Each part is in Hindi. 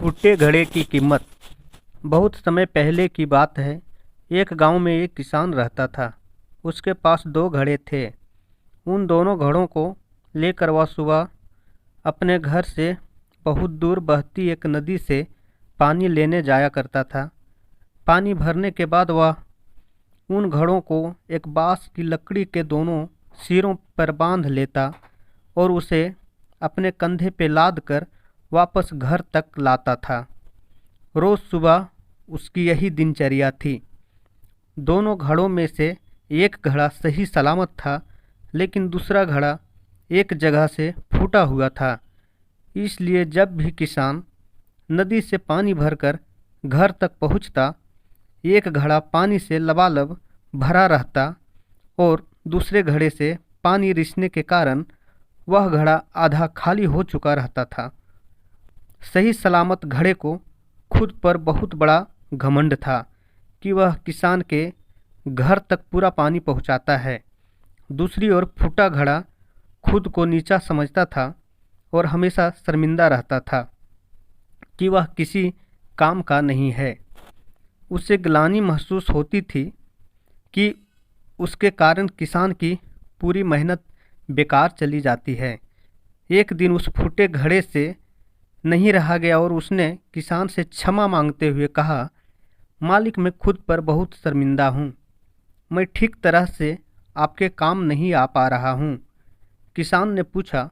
फूटे घड़े की कीमत। बहुत समय पहले की बात है। एक गांव में एक किसान रहता था। उसके पास दो घड़े थे। उन दोनों घड़ों को लेकर वह सुबह अपने घर से बहुत दूर बहती एक नदी से पानी लेने जाया करता था। पानी भरने के बाद वह उन घड़ों को एक बांस की लकड़ी के दोनों सिरों पर बांध लेता और उसे अपने कंधे पे लाद कर वापस घर तक लाता था। रोज़ सुबह उसकी यही दिनचर्या थी। दोनों घड़ों में से एक घड़ा सही सलामत था, लेकिन दूसरा घड़ा एक जगह से फूटा हुआ था। इसलिए जब भी किसान नदी से पानी भरकर घर तक पहुंचता, एक घड़ा पानी से लबालब भरा रहता और दूसरे घड़े से पानी रिसने के कारण वह घड़ा आधा खाली हो चुका रहता था। सही सलामत घड़े को खुद पर बहुत बड़ा घमंड था कि वह किसान के घर तक पूरा पानी पहुंचाता है। दूसरी ओर फूटा घड़ा खुद को नीचा समझता था और हमेशा शर्मिंदा रहता था कि वह किसी काम का नहीं है। उसे ग्लानि महसूस होती थी कि उसके कारण किसान की पूरी मेहनत बेकार चली जाती है। एक दिन उस फूटे घड़े से नहीं रहा गया और उसने किसान से क्षमा मांगते हुए कहा, मालिक, मैं खुद पर बहुत शर्मिंदा हूँ। मैं ठीक तरह से आपके काम नहीं आ पा रहा हूँ। किसान ने पूछा,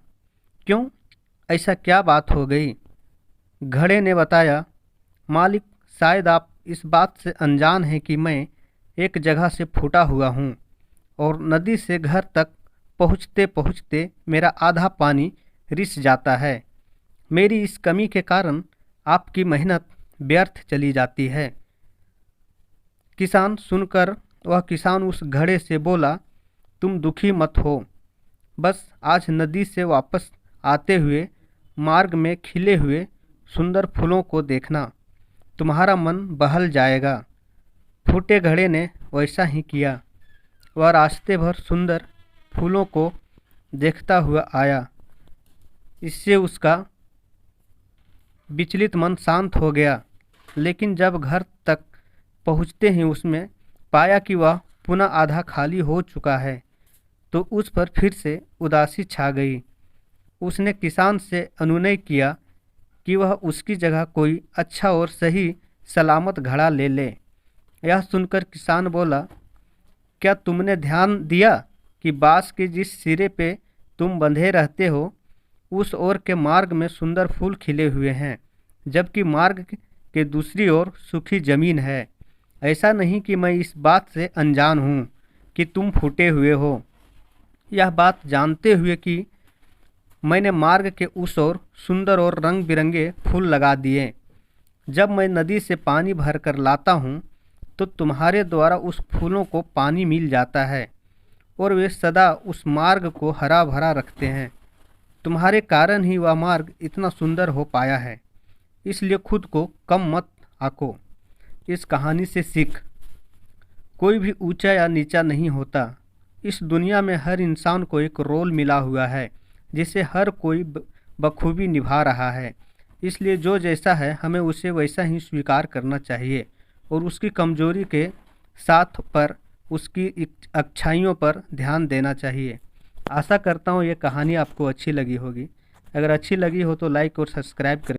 क्यों, ऐसा क्या बात हो गई? घड़े ने बताया, मालिक, शायद आप इस बात से अनजान हैं कि मैं एक जगह से फूटा हुआ हूँ और नदी से घर तक पहुँचते पहुँचते मेरा आधा पानी रिस जाता है। मेरी इस कमी के कारण आपकी मेहनत व्यर्थ चली जाती है। किसान सुनकर वह किसान उस घड़े से बोला, तुम दुखी मत हो। बस आज नदी से वापस आते हुए मार्ग में खिले हुए सुंदर फूलों को देखना, तुम्हारा मन बहल जाएगा। फूटे घड़े ने वैसा ही किया। वह रास्ते भर सुंदर फूलों को देखता हुआ आया। इससे उसका विचलित मन शांत हो गया, लेकिन जब घर तक पहुँचते ही उसमें पाया कि वह पुनः आधा खाली हो चुका है, तो उस पर फिर से उदासी छा गई। उसने किसान से अनुनय किया कि वह उसकी जगह कोई अच्छा और सही सलामत घड़ा ले ले। यह सुनकर किसान बोला, क्या तुमने ध्यान दिया कि बांस के जिस सिरे पे तुम बंधे रहते हो, उस ओर के मार्ग में सुंदर फूल खिले हुए हैं, जबकि मार्ग के दूसरी ओर सूखी जमीन है। ऐसा नहीं कि मैं इस बात से अनजान हूँ कि तुम फूटे हुए हो। यह बात जानते हुए कि मैंने मार्ग के उस ओर सुंदर और रंग बिरंगे फूल लगा दिए। जब मैं नदी से पानी भर कर लाता हूँ, तो तुम्हारे द्वारा उस फूलों को पानी मिल जाता है और वे सदा उस मार्ग को हरा भरा रखते हैं। तुम्हारे कारण ही वह मार्ग इतना सुंदर हो पाया है। इसलिए खुद को कम मत आको। इस कहानी से सीख, कोई भी ऊंचा या नीचा नहीं होता। इस दुनिया में हर इंसान को एक रोल मिला हुआ है, जिसे हर कोई बखूबी निभा रहा है। इसलिए जो जैसा है, हमें उसे वैसा ही स्वीकार करना चाहिए और उसकी कमजोरी के साथ पर उसकी अच्छाइयों पर ध्यान देना चाहिए। आशा करता हूँ ये कहानी आपको अच्छी लगी होगी। अगर अच्छी लगी हो तो लाइक और सब्सक्राइब करें।